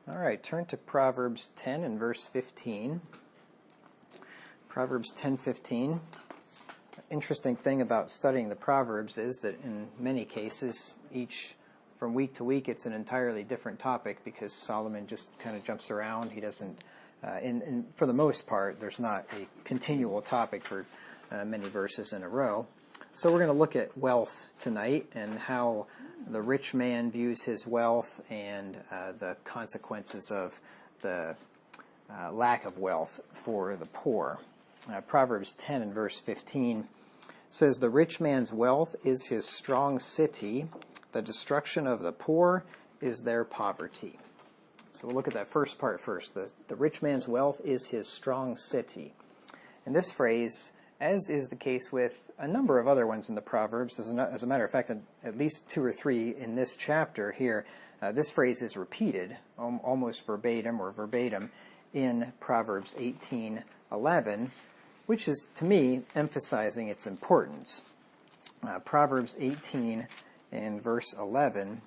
All right, turn to Proverbs 10 and verse 15. Proverbs 10:15. Interesting thing about studying the Proverbs is that in many cases, from week to week, it's an entirely different topic because Solomon just kind of jumps around. He doesn't, for the most part, there's not a continual topic for many verses in a row. So we're going to look at wealth tonight and how the rich man views his wealth and the consequences of the lack of wealth for the poor. Proverbs 10 and verse 15 says, "The rich man's wealth is his strong city. The destruction of the poor is their poverty." So we'll look at that first part first. The rich man's wealth is his strong city. And this phrase, as is the case with a number of other ones in the Proverbs, as a matter of fact, at least 2 or 3 in this chapter here, this phrase is repeated almost verbatim in Proverbs 18:11, which is, to me, emphasizing its importance. Proverbs 18 and verse 11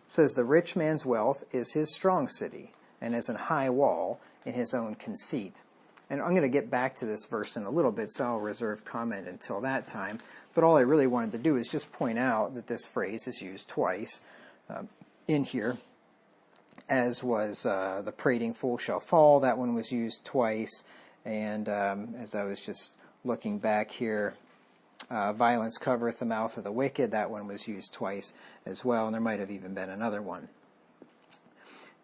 says, "The rich man's wealth is his strong city, and as an high wall in his own conceit." And I'm going to get back to this verse in a little bit, so I'll reserve comment until that time. But all I really wanted to do is just point out that this phrase is used twice in here, as was "the prating fool shall fall." That one was used twice. And as I was just looking back here, "violence covereth the mouth of the wicked." That one was used twice as well, and there might have even been another one.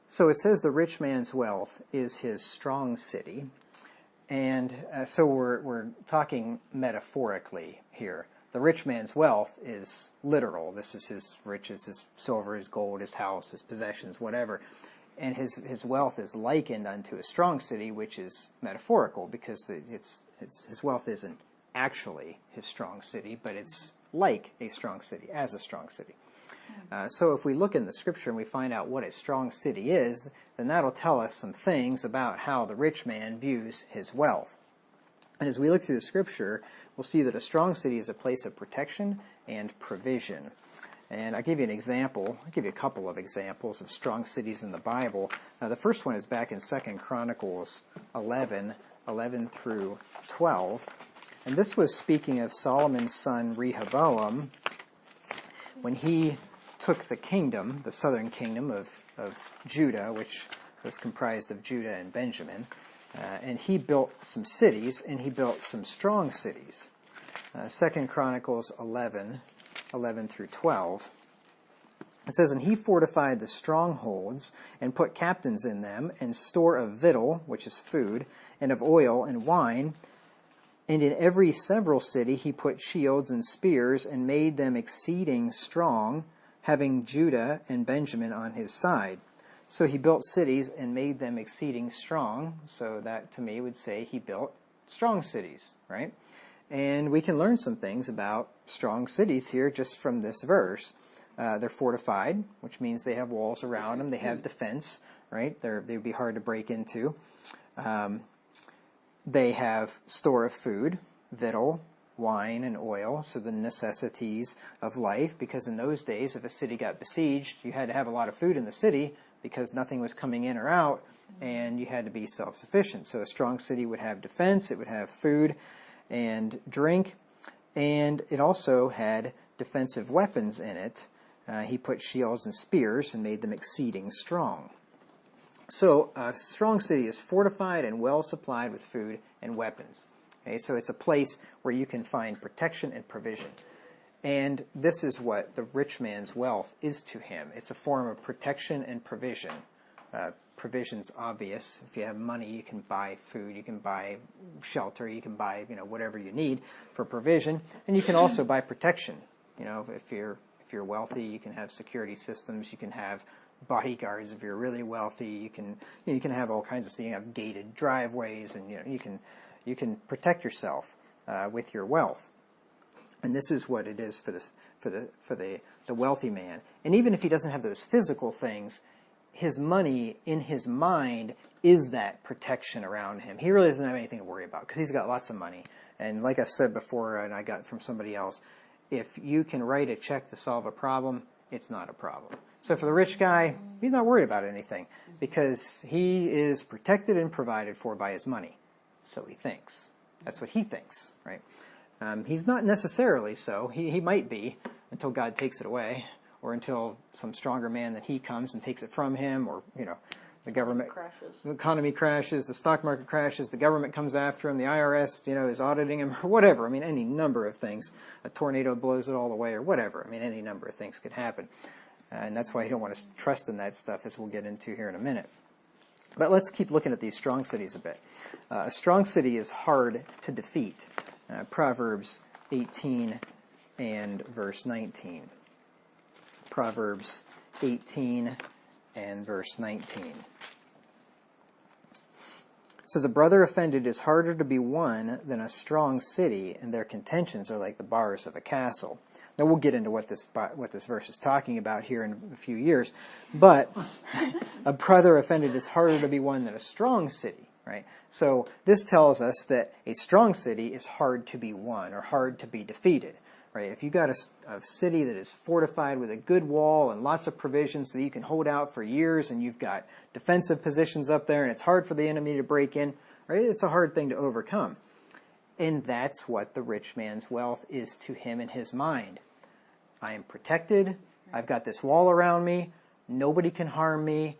So it says the rich man's wealth is his strong city. And so we're talking metaphorically here. The rich man's wealth is literal. This is his riches, his silver, his gold, his house, his possessions, whatever. And his wealth is likened unto a strong city, which is metaphorical because his wealth isn't actually his strong city, but it's like a strong city, as a strong city. So if we look in the Scripture and we find out what a strong city is, then that'll tell us some things about how the rich man views his wealth. And as we look through the Scripture, we'll see that a strong city is a place of protection and provision. And I'll give you an example. I'll give you a couple of examples of strong cities in the Bible. The first one is back in 2 Chronicles 11 through 12. And this was speaking of Solomon's son Rehoboam when he took the kingdom, the southern kingdom of Judah, which was comprised of Judah and Benjamin. And he built some cities, and he built some strong cities. 2 Chronicles 11 through 12. It says, "And he fortified the strongholds, and put captains in them, and store of victual," which is food, "and of oil and wine. And in every several city he put shields and spears, and made them exceeding strong, having Judah and Benjamin on his side." So he built cities and made them exceeding strong. So that, to me, would say he built strong cities, right? And we can learn some things about strong cities here just from this verse. They're fortified, which means they have walls around them. They have defense, right? They would be hard to break into. They have store of food, victual, wine, and oil, so the necessities of life, because in those days, if a city got besieged, you had to have a lot of food in the city because nothing was coming in or out, and you had to be self-sufficient. So a strong city would have defense, it would have food and drink, and it also had defensive weapons in it. He put shields and spears and made them exceeding strong. So a strong city is fortified and well supplied with food and weapons. Okay, so it's a place where you can find protection and provision. And this is what the rich man's wealth is to him. It's a form of protection and provision. Provision's obvious. If you have money, you can buy food, you can buy shelter, you can buy whatever you need for provision, and you can also buy protection. If you're wealthy, you can have security systems, you can have bodyguards. If you're really wealthy, you can have all kinds of things. You have gated driveways, and you can protect yourself with your wealth. And this is what it is for the wealthy man. And even if he doesn't have those physical things, his money in his mind is that protection around him. He really doesn't have anything to worry about because he's got lots of money. And like I said before, and I got from somebody else, if you can write a check to solve a problem, it's not a problem. So for the rich guy, he's not worried about anything because he is protected and provided for by his money. So he thinks. That's what he thinks, right? He's not necessarily so. He might be until God takes it away, or until some stronger man than he comes and takes it from him, or, the government crashes. The economy crashes, the stock market crashes, the government comes after him, the IRS, is auditing him, or whatever. I mean, any number of things. A tornado blows it all away, or whatever. I mean, any number of things could happen. And that's why you don't want to trust in that stuff, as we'll get into here in a minute. But let's keep looking at these strong cities a bit. A strong city is hard to defeat. Proverbs 18 and verse 19. Proverbs 18 and verse 19. It says, a brother offended is harder to be won than a strong city, and their contentions are like the bars of a castle. Now, we'll get into what this verse is talking about here in a few years. But a brother offended is harder to be won than a strong city, right? So this tells us that a strong city is hard to be won or hard to be defeated, right? If you've got a city that is fortified with a good wall and lots of provisions so that you can hold out for years, and you've got defensive positions up there and it's hard for the enemy to break in, right? It's a hard thing to overcome. And that's what the rich man's wealth is to him in his mind. I am protected. I've got this wall around me. Nobody can harm me.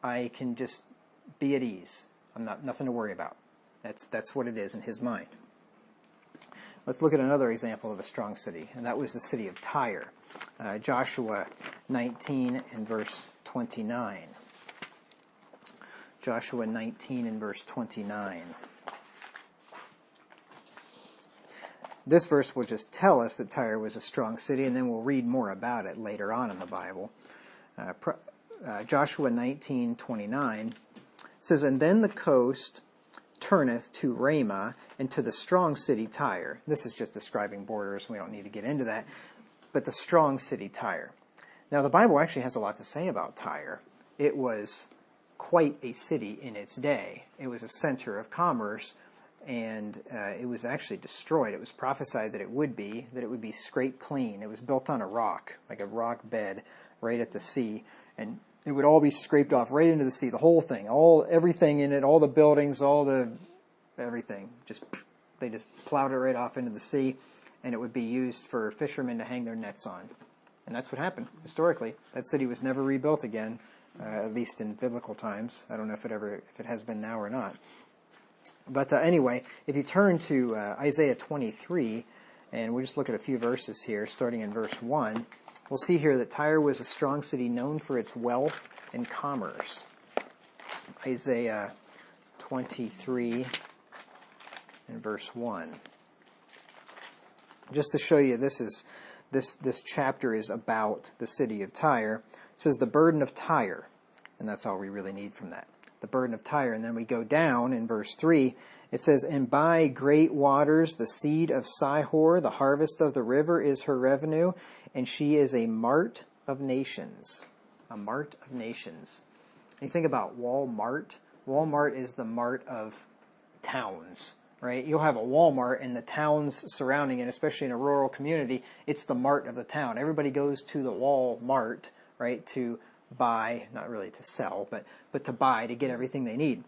I can just be at ease. I'm nothing to worry about. That's what it is in his mind. Let's look at another example of a strong city, and that was the city of Tyre. Joshua 19 and verse 29. Joshua 19 and verse 29. This verse will just tell us that Tyre was a strong city, and then we'll read more about it later on in the Bible. Joshua 19:29 says, and then the coast turneth to Ramah, and to the strong city Tyre. This is just describing borders. We don't need to get into that. But the strong city Tyre. Now, the Bible actually has a lot to say about Tyre. It was quite a city in its day. It was a center of commerce, and it was actually destroyed. It was prophesied that it would be scraped clean. It was built on a rock, like a rock bed, right at the sea, and it would all be scraped off right into the sea, the whole thing, everything in it, all the buildings, everything. They just plowed it right off into the sea, and it would be used for fishermen to hang their nets on. And that's what happened historically. That city was never rebuilt again, at least in biblical times. I don't know if it has been now or not. But anyway, if you turn to Isaiah 23, and we'll just look at a few verses here, starting in verse 1, we'll see here that Tyre was a strong city known for its wealth and commerce. Isaiah 23 and verse 1. Just to show you, this chapter is about the city of Tyre. It says the burden of Tyre, and that's all we really need from that. The burden of Tyre. And then we go down in verse 3. It says, and by great waters the seed of Sihor, the harvest of the river, is her revenue, and she is a mart of nations. A mart of nations. And you think about Walmart. Walmart is the mart of towns, right? You'll have a Walmart in the towns surrounding it, especially in a rural community. It's the mart of the town. Everybody goes to the Walmart, right, to buy, not really to sell, but to buy, to get everything they need.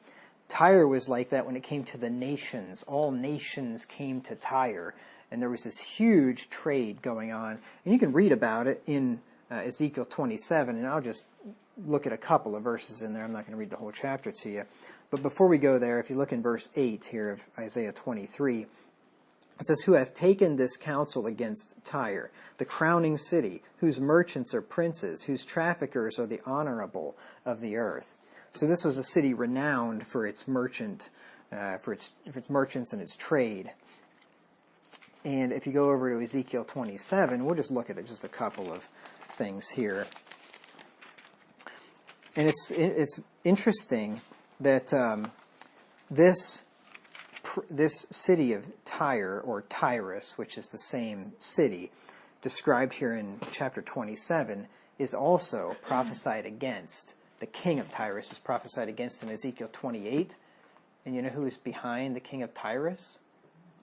Tyre was like that when it came to the nations. All nations came to Tyre, and there was this huge trade going on. And you can read about it in Ezekiel 27, and I'll just look at a couple of verses in there. I'm not going to read the whole chapter to you. But before we go there, if you look in verse 8 here of Isaiah 23, it says, who hath taken this counsel against Tyre, the crowning city, whose merchants are princes, whose traffickers are the honorable of the earth. So this was a city renowned for its merchants and its trade. And if you go over to Ezekiel 27, we'll just look at just a couple of things here. And it's interesting that this city of Tyre, or Tyrus, which is the same city, described here in chapter 27, is also prophesied against. The king of Tyrus is prophesied against in Ezekiel 28. And you know who is behind the king of Tyrus?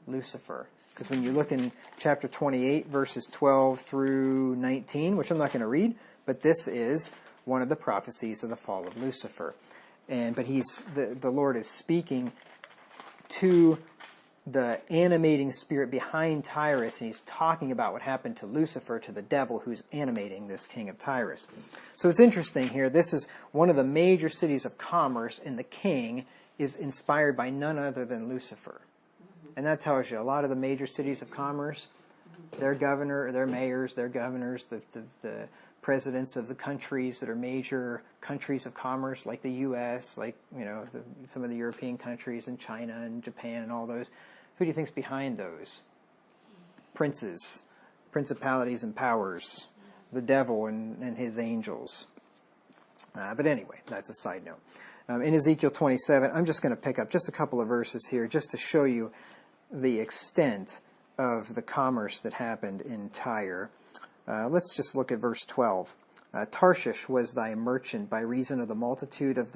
Lucifer. Because when you look in chapter 28, verses 12 through 19, which I'm not going to read, But this is one of the prophecies of the fall of Lucifer. But the Lord is speaking to the animating spirit behind Tyrus, and he's talking about what happened to Lucifer, to the devil who's animating this king of Tyrus. So it's interesting here. This is one of the major cities of commerce, and the king is inspired by none other than Lucifer. And that tells you a lot of the major cities of commerce, their governor, their mayors, their governors, the presidents of the countries that are major countries of commerce, like the U.S., like some of the European countries, and China and Japan and all those. Who do you think's behind those? Princes, principalities and powers, the devil and his angels. But anyway, that's a side note. In Ezekiel 27, I'm just going to pick up just a couple of verses here just to show you the extent of the commerce that happened in Tyre. Let's just look at verse 12. Tarshish was thy merchant by reason of the multitude of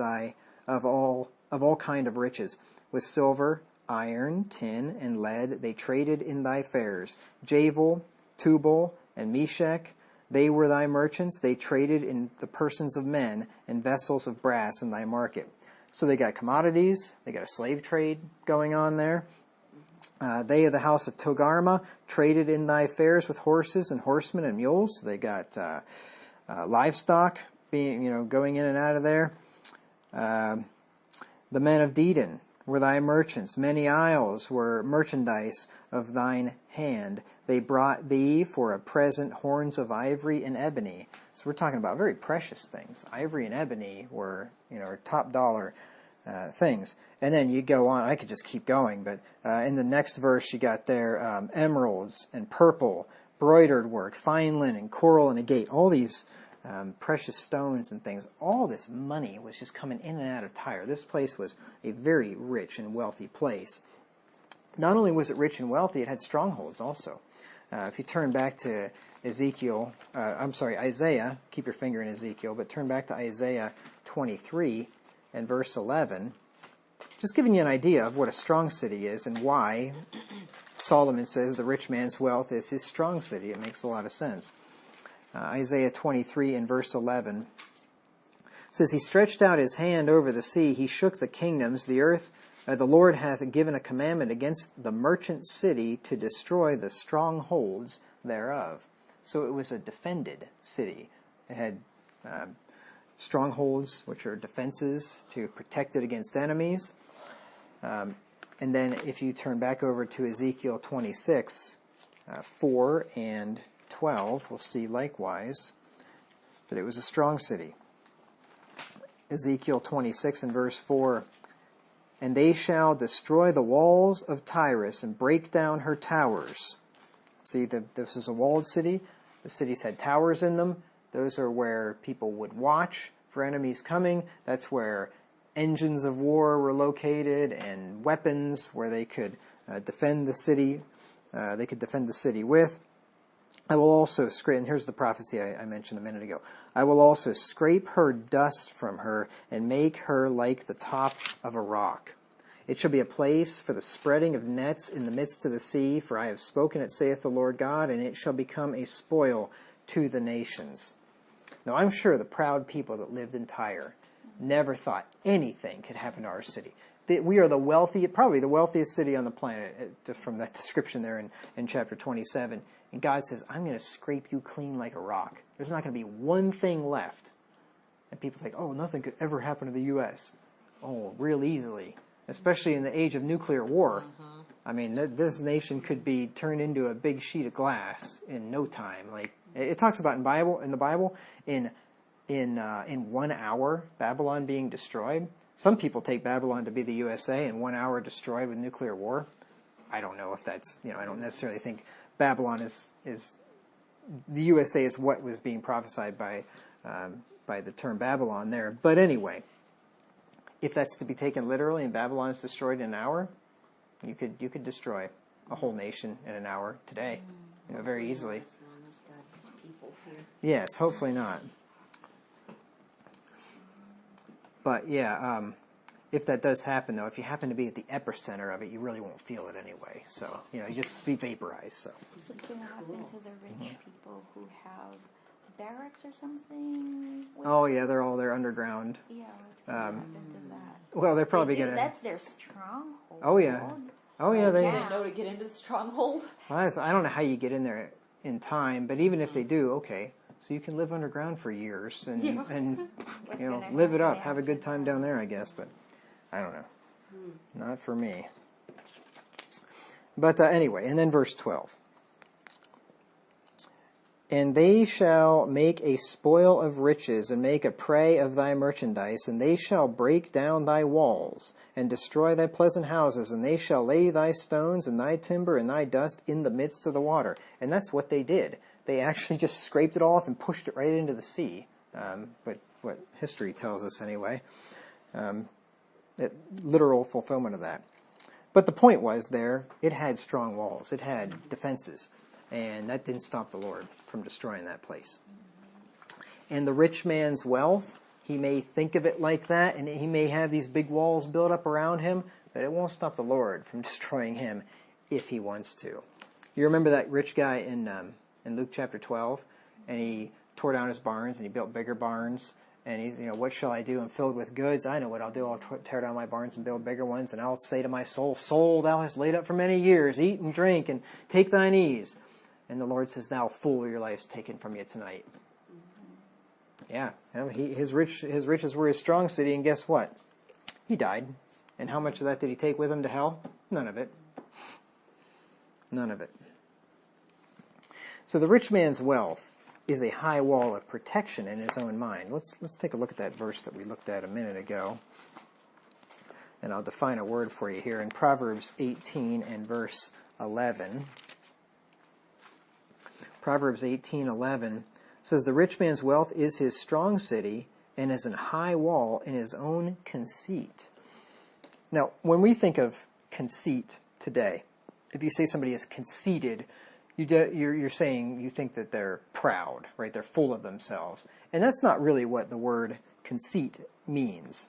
all kind of riches. With silver, iron, tin, and lead they traded in thy fairs. Javel, Tubal, and Meshach, they were thy merchants. They traded in the persons of men and vessels of brass in thy market. So they got commodities. They got a slave trade going on there. They of the house of Togarmah traded in thy fairs with horses and horsemen and mules. They got livestock being, going in and out of there. The men of Dedan were thy merchants. Many isles were merchandise of thine hand. They brought thee for a present horns of ivory and ebony. So we're talking about very precious things. Ivory and ebony were, top dollar things. And then you go on. I could just keep going, but in the next verse you got there emeralds and purple, broidered work, fine linen, coral and agate. All these precious stones and things. All this money was just coming in and out of Tyre. This place was a very rich and wealthy place. Not only was it rich and wealthy, it had strongholds also. If you turn back to Isaiah, keep your finger in Ezekiel, but turn back to Isaiah 23 and verse 11, just giving you an idea of what a strong city is and why Solomon says the rich man's wealth is his strong city. It makes a lot of sense. Isaiah 23 and verse 11 says, He stretched out his hand over the sea, he shook the kingdoms, the earth. The Lord hath given a commandment against the merchant city to destroy the strongholds thereof. So it was a defended city. It had strongholds, which are defenses to protect it against enemies. And then if you turn back over to Ezekiel 26, 4 and 12, we'll see likewise that it was a strong city. Ezekiel 26 and verse 4, And they shall destroy the walls of Tyrus and break down her towers. See, this is a walled city. The cities had towers in them. Those are where people would watch for enemies coming. That's where engines of war were located and weapons where they could defend the city. They could defend the city with. I will also scrape, and here's the prophecy I mentioned a minute ago. I will also scrape her dust from her and make her like the top of a rock. It shall be a place for the spreading of nets in the midst of the sea, for I have spoken it, saith the Lord God, and it shall become a spoil to the nations. Now I'm sure the proud people that lived in Tyre never thought anything could happen to our city. We are probably the wealthiest city on the planet, from that description there in chapter 27. And God says, I'm going to scrape you clean like a rock. There's not going to be one thing left. And people think, oh, nothing could ever happen to the U.S. Oh, real easily. Especially in the age of nuclear war. Mm-hmm. I mean, this nation could be turned into a big sheet of glass in no time. Like it talks about in the Bible, in 1 hour, Babylon being destroyed. Some people take Babylon to be the USA in 1 hour destroyed with nuclear war. I don't know if that's, I don't necessarily think Babylon is the USA is what was being prophesied by the term Babylon there. But anyway, if that's to be taken literally and Babylon is destroyed in an hour, you could destroy a whole nation in an hour today, very easily. Yes, hopefully not. But yeah, if that does happen, though, if you happen to be at the epicenter of it, you really won't feel it anyway. So, you just be vaporized. So. What's going to happen to the rich people who have barracks or something? Oh, yeah, they're all there underground. Yeah, what's going to happen to that? Well, they're probably going to... That's their stronghold. Oh, yeah. Oh, yeah, They didn't know to get into the stronghold. Well, I don't know how you get in there in time, but even if they do, okay, so you can live underground for years and live it up, have a good time down there, I guess, but I don't know. Not for me. But anyway, and then verse 12. And they shall make a spoil of riches, and make a prey of thy merchandise, and they shall break down thy walls, and destroy thy pleasant houses, and they shall lay thy stones, and thy timber, and thy dust in the midst of the water. And that's what they did. They actually just scraped it off and pushed it right into the sea. But what history tells us anyway. Literal fulfillment of that. But the point was there, it had strong walls. It had defenses. And that didn't stop the Lord from destroying that place. And the rich man's wealth, he may think of it like that, and he may have these big walls built up around him, but it won't stop the Lord from destroying him if he wants to. You remember that rich guy in Luke chapter 12? And he tore down his barns, and he built bigger barns. And he's, what shall I do? I'm filled with goods. I know what I'll do. I'll tear down my barns and build bigger ones. And I'll say to my soul, Soul, thou hast laid up for many years. Eat and drink and take thine ease. And the Lord says, Thou fool, your life's taken from you tonight. Yeah, his riches were his strong city, and guess what? He died. And how much of that did he take with him to hell? None of it. None of it. So the rich man's wealth is a high wall of protection in his own mind. Let's take a look at that verse that we looked at a minute ago. And I'll define a word for you here in Proverbs 18 and verse 11. Proverbs 18:11 says, The rich man's wealth is his strong city, and is an high wall in his own conceit. Now, when we think of conceit today, if you say somebody is conceited, you're saying you think that they're proud, right? They're full of themselves. And that's not really what the word conceit means.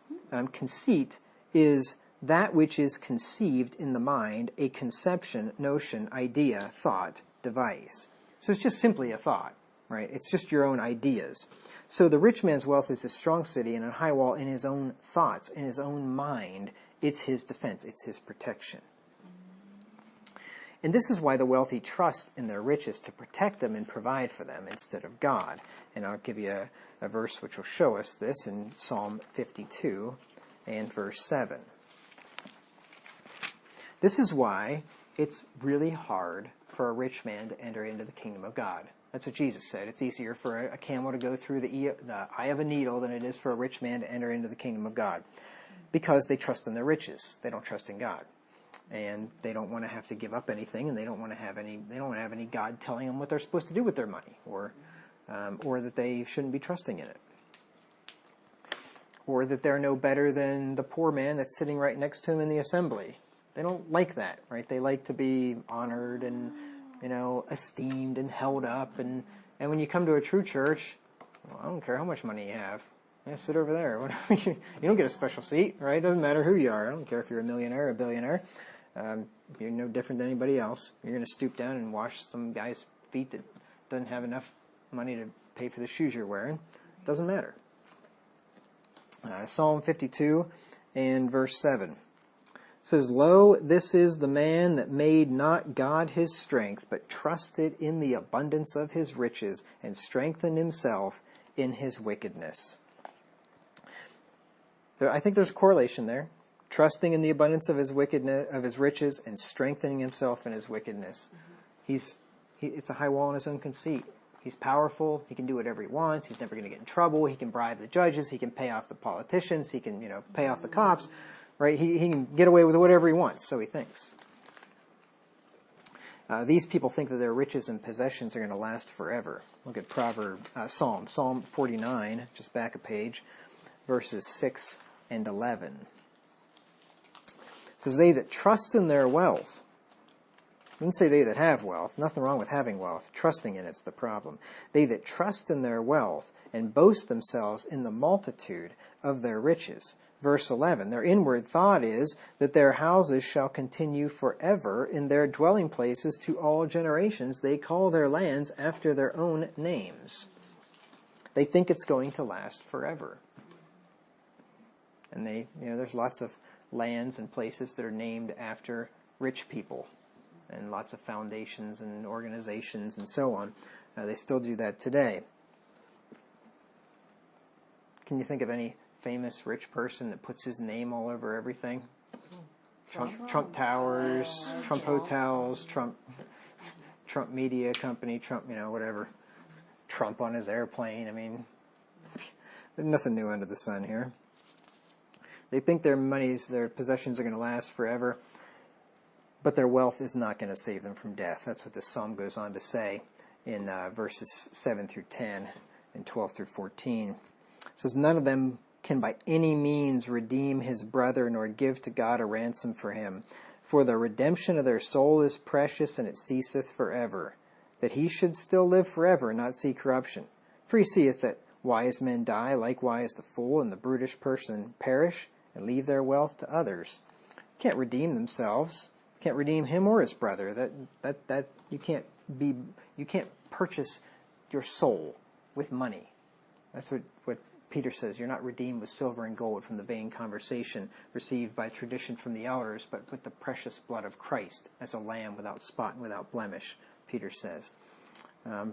Conceit is that which is conceived in the mind, a conception, notion, idea, thought, device. So it's just simply a thought, right? It's just your own ideas. So the rich man's wealth is his strong city and a high wall in his own thoughts, in his own mind. It's his defense. It's his protection. And this is why the wealthy trust in their riches to protect them and provide for them instead of God. And I'll give you a verse which will show us this in Psalm 52 and verse 7. This is why it's really hard for a rich man to enter into the kingdom of God. That's what Jesus said. It's easier for a camel to go through the eye of a needle than it is for a rich man to enter into the kingdom of God. Because they trust in their riches. They don't trust in God. And they don't want to have to give up anything, and they don't want to have any God telling them what they're supposed to do with their money, or that they shouldn't be trusting in it. Or that they're no better than the poor man that's sitting right next to him in the assembly. They don't like that, right? They like to be honored and, esteemed and held up. And when you come to a true church, well, I don't care how much money you have. Yeah, sit over there. You don't get a special seat, right? It doesn't matter who you are. I don't care if you're a millionaire or a billionaire. You're no different than anybody else. You're going to stoop down and wash some guy's feet that doesn't have enough money to pay for the shoes you're wearing. It doesn't matter. Psalm 52 and verse 7. Says, Lo, this is the man that made not God his strength, but trusted in the abundance of his riches, and strengthened himself in his wickedness. I think there's a correlation there. Trusting in the abundance of his wickedness, of his riches, and strengthening himself in his wickedness. It's a high wall in his own conceit. He's powerful. He can do whatever he wants. He's never going to get in trouble. He can bribe the judges. He can pay off the politicians. He can, pay off the cops. Right? He can get away with whatever he wants, so he thinks. These people think that their riches and possessions are going to last forever. Look at Psalm 49, just back a page, verses 6 and 11. It says, They that trust in their wealth. It doesn't say they that have wealth. Nothing wrong with having wealth. Trusting in it's the problem. They that trust in their wealth and boast themselves in the multitude of their riches. Verse 11, their inward thought is that their houses shall continue forever in their dwelling places to all generations. They call their lands after their own names. They think it's going to last forever. And there's lots of lands and places that are named after rich people, and lots of foundations and organizations and so on. They still do that today. Can you think of any famous rich person that puts his name all over everything? Trump Towers, Trump Hotels, Trump Media Company, Trump, whatever. Trump on his airplane. I mean, there's nothing new under the sun here. They think their possessions are going to last forever, but their wealth is not going to save them from death. That's what this psalm goes on to say in verses 7 through 10 and 12 through 14. It says, none of them can by any means redeem his brother, nor give to God a ransom for him. For the redemption of their soul is precious, and it ceaseth forever, that he should still live forever, and not see corruption. For he seeth that wise men die, likewise the fool and the brutish person perish, and leave their wealth to others. Can't redeem themselves. Can't redeem him or his brother. That you can't purchase your soul with money. That's what Peter says. You're not redeemed with silver and gold from the vain conversation received by tradition from the elders, but with the precious blood of Christ, as a lamb without spot and without blemish, Peter says.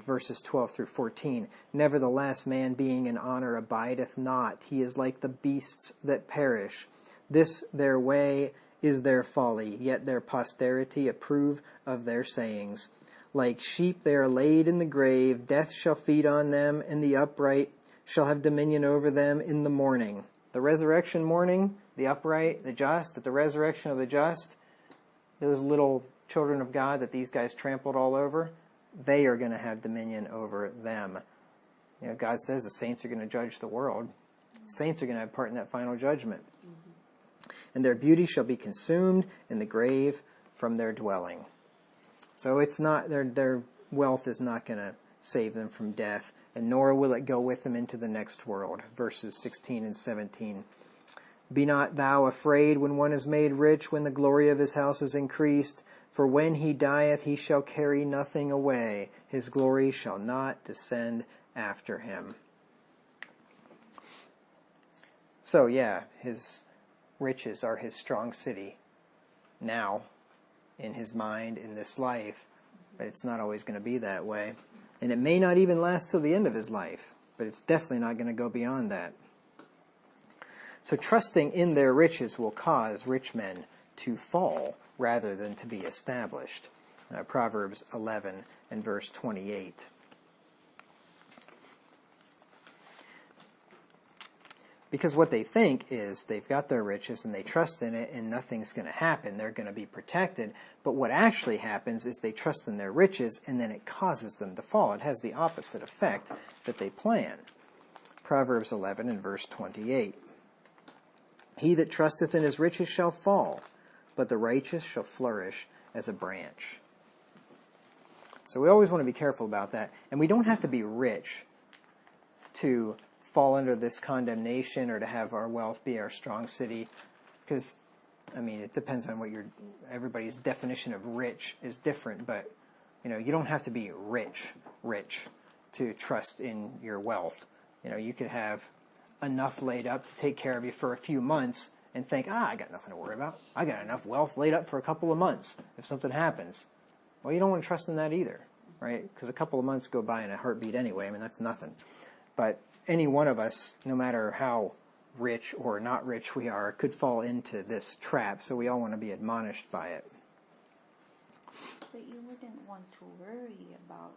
Verses 12 through 14. Nevertheless, man being in honor abideth not. He is like the beasts that perish. This their way is their folly, yet their posterity approve of their sayings. Like sheep they are laid in the grave. Death shall feed on them, and the upright shall have dominion over them in the morning. The resurrection morning, the upright, the just, at the resurrection of the just, those little children of God that these guys trampled all over, they are going to have dominion over them. God says the saints are going to judge the world. The saints are going to have part in that final judgment. And their beauty shall be consumed in the grave from their dwelling. So it's not their wealth is not going to save them from death, and nor will it go with them into the next world. Verses 16 and 17. Be not thou afraid when one is made rich, when the glory of his house is increased. For when he dieth, he shall carry nothing away. His glory shall not descend after him. So his riches are his strong city now, in his mind, in this life. But it's not always going to be that way. And it may not even last till the end of his life. But it's definitely not going to go beyond that. So trusting in their riches will cause rich men to fall rather than to be established. Proverbs 11 and verse 28. Because what they think is they've got their riches and they trust in it and nothing's going to happen. They're going to be protected. But what actually happens is they trust in their riches and then it causes them to fall. It has the opposite effect that they plan. Proverbs 11 and verse 28. He that trusteth in his riches shall fall, but the righteous shall flourish as a branch. So we always want to be careful about that. And we don't have to be rich to fall under this condemnation or to have our wealth be our strong city. Because, it depends on what everybody's definition of rich is different. But, you don't have to be rich to trust in your wealth. You could have enough laid up to take care of you for a few months and think, I got nothing to worry about. I got enough wealth laid up for a couple of months if something happens. Well, you don't want to trust in that either, right? Because a couple of months go by in a heartbeat anyway. That's nothing. But any one of us, no matter how rich or not rich we are, could fall into this trap. So we all want to be admonished by it. But you wouldn't want to worry about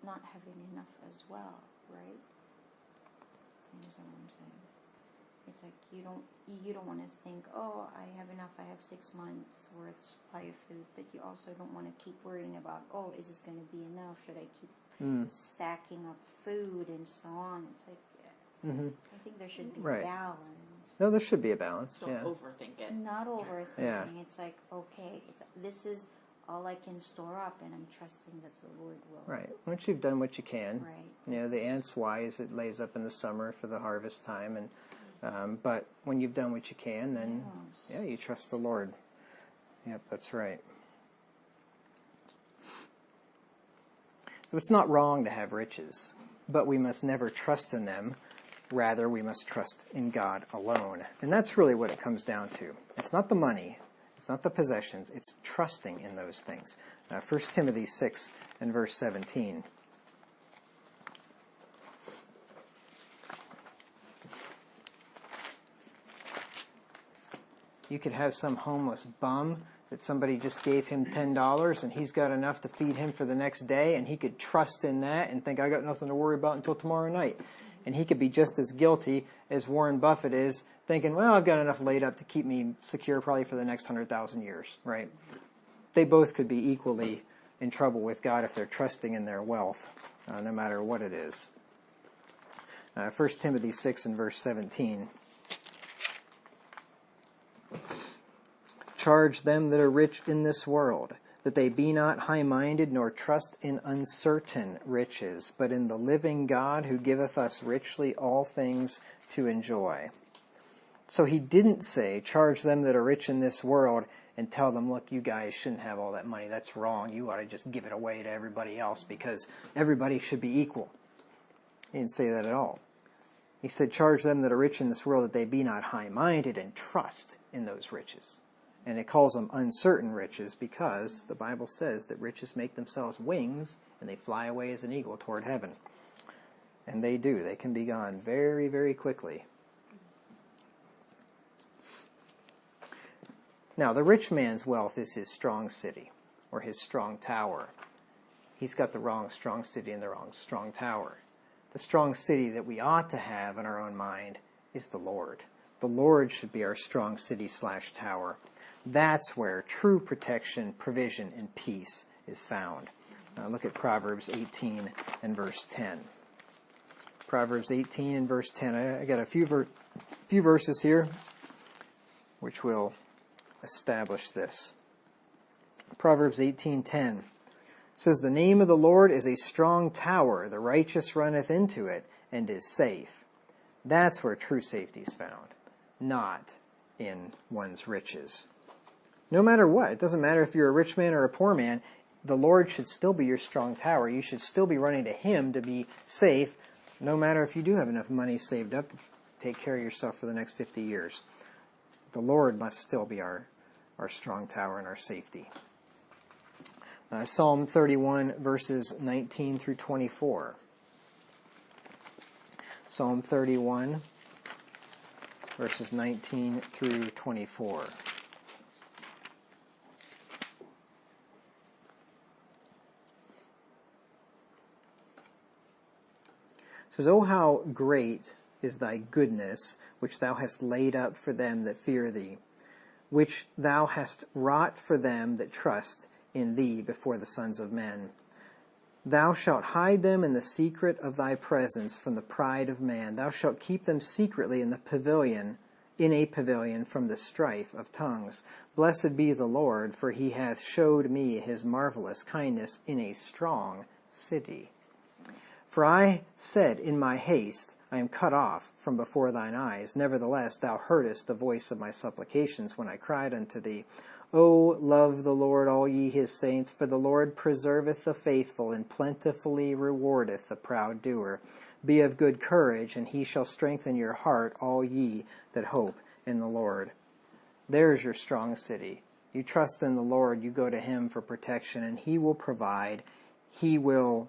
not having enough as well, right? You understand what I'm saying? It's like you don't want to think, oh, I have enough, I have 6 months worth supply of food, but you also don't want to keep worrying about, oh, is this going to be enough? Should I keep stacking up food and so on? It's like, I think there should be balance. No, there should be a balance. Don't overthink it. Not overthinking. Yeah. It's like, okay, this is all I can store up, and I'm trusting that the Lord will. Right. Once you've done what you can. Right. The ant's wise. It lays up in the summer for the harvest time. But when you've done what you can, then, you trust the Lord. Yep, that's right. So it's not wrong to have riches. but we must never trust in them. Rather, we must trust in God alone. And that's really what it comes down to. It's not the money. It's not the possessions. It's trusting in those things. 1 Timothy 6 and verse 17. You could have some homeless bum that somebody just gave him $10 and he's got enough to feed him for the next day, and he could trust in that and think, I got nothing to worry about until tomorrow night. And he could be just as guilty as Warren Buffett is, thinking, well, I've got enough laid up to keep me secure probably for the next 100,000 years, right? They both could be equally in trouble with God if they're trusting in their wealth, no matter what it is. 1 Timothy 6 and verse 17. Charge them that are rich in this world, that they be not high-minded, nor trust in uncertain riches, but in the living God, who giveth us richly all things to enjoy. So he didn't say, charge them that are rich in this world, and tell them, look, you guys shouldn't have all that money. That's wrong. You ought to just give it away to everybody else, because everybody should be equal. He didn't say that at all. He said, charge them that are rich in this world, that they be not high-minded, and trust in those riches. And it calls them uncertain riches because the Bible says that riches make themselves wings and they fly away as an eagle toward heaven. And they do. They can be gone very, very quickly. Now, the rich man's wealth is his strong city or his strong tower. He's got the wrong strong city and the wrong strong tower. The strong city that we ought to have in our own mind is the Lord. The Lord should be our strong city/tower. That's where true protection, provision, and peace is found. Look at Proverbs 18 and verse 10. Proverbs 18 and verse 10. I got a few verses here which will establish this. Proverbs 18:10 says, the name of the Lord is a strong tower. The righteous runneth into it and is safe. That's where true safety is found, not in one's riches. No matter what, it doesn't matter if you're a rich man or a poor man, the Lord should still be your strong tower. You should still be running to Him to be safe, no matter if you do have enough money saved up to take care of yourself for the next 50 years. The Lord must still be our strong tower and our safety. Psalm 31, verses 19 through 24. Psalm 31, verses 19 through 24. It says, O how great is thy goodness, which thou hast laid up for them that fear thee, which thou hast wrought for them that trust in thee before the sons of men. Thou shalt hide them in the secret of thy presence from the pride of man. Thou shalt keep them secretly in a pavilion from the strife of tongues. Blessed be the Lord, for he hath showed me his marvelous kindness in a strong city. For I said in my haste, I am cut off from before thine eyes. Nevertheless, thou heardest the voice of my supplications when I cried unto thee. O love the Lord, all ye his saints, for the Lord preserveth the faithful, and plentifully rewardeth the proud doer. Be of good courage, and he shall strengthen your heart, all ye that hope in the Lord. There's your strong city. You trust in the Lord, you go to him for protection, and he will provide. He will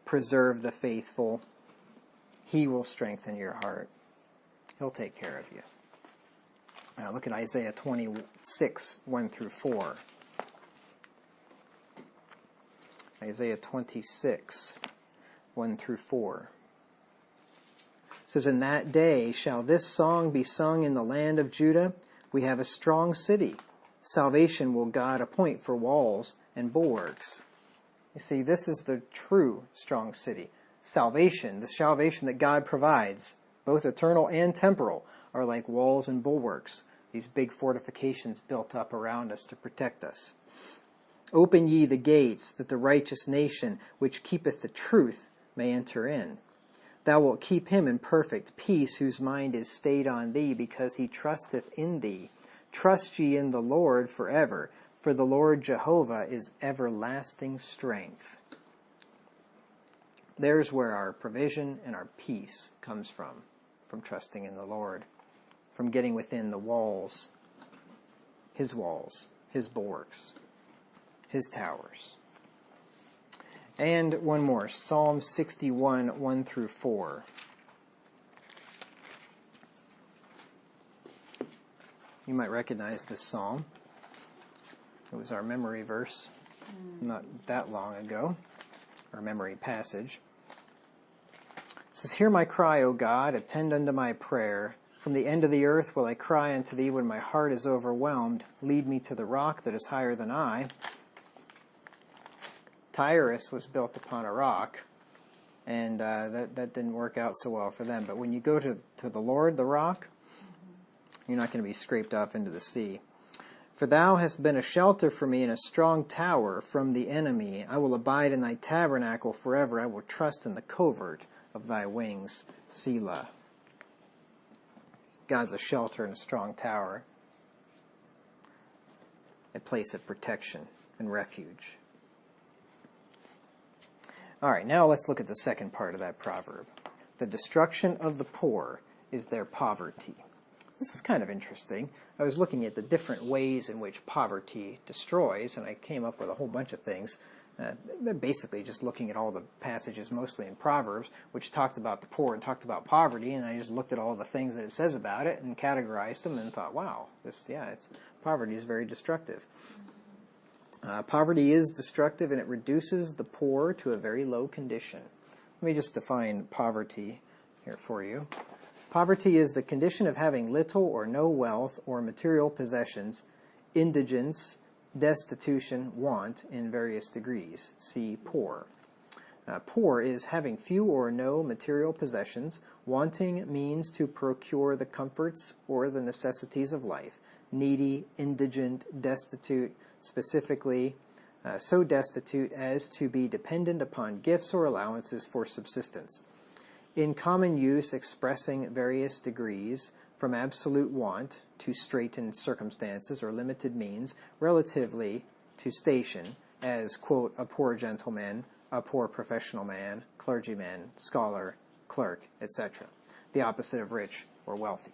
preserve the faithful. He will strengthen your heart. He'll take care of you. Now look at Isaiah 26, 1 through 4. Isaiah 26, 1 through 4. It says, in that day shall this song be sung in the land of Judah. We have a strong city. Salvation will God appoint for walls and bulwarks. You see, this is the true strong city. Salvation, the salvation that God provides, both eternal and temporal, are like walls and bulwarks, these big fortifications built up around us to protect us. Open ye the gates, that the righteous nation, which keepeth the truth, may enter in. Thou wilt keep him in perfect peace, whose mind is stayed on thee, because he trusteth in thee. Trust ye in the Lord forever, for the Lord Jehovah is everlasting strength. There's where our provision and our peace comes from trusting in the Lord, from getting within the walls, His borgs, His towers. And one more, Psalm 61, 1 through 4. You might recognize this psalm. It was our memory verse not that long ago, our memory passage. It says, "Hear my cry, O God, attend unto my prayer. From the end of the earth will I cry unto thee when my heart is overwhelmed. Lead me to the rock that is higher than I." Tyrus was built upon a rock, and that didn't work out so well for them. But when you go to the Lord, the rock, you're not going to be scraped off into the sea. "For thou hast been a shelter for me and a strong tower from the enemy. I will abide in thy tabernacle forever. I will trust in the covert of thy wings. Selah." God's a shelter and a strong tower, a place of protection and refuge. All right, now let's look at the second part of that proverb. The destruction of the poor is their poverty. This is kind of interesting. I was looking at the different ways in which poverty destroys, and I came up with a whole bunch of things. Basically just looking at all the passages, mostly in Proverbs, which talked about the poor and talked about poverty, and I just looked at all the things that it says about it and categorized them and thought, wow, poverty is very destructive. Poverty is destructive, and it reduces the poor to a very low condition. Let me just define poverty here for you. Poverty is the condition of having little or no wealth or material possessions, indigence, destitution, want in various degrees. See poor. Poor is having few or no material possessions, wanting means to procure the comforts or the necessities of life, needy, indigent, destitute, specifically so destitute as to be dependent upon gifts or allowances for subsistence. In common use, expressing various degrees from absolute want to straitened circumstances or limited means relatively to station, as, quote, a poor gentleman, a poor professional man, clergyman, scholar, clerk, etc. The opposite of rich or wealthy.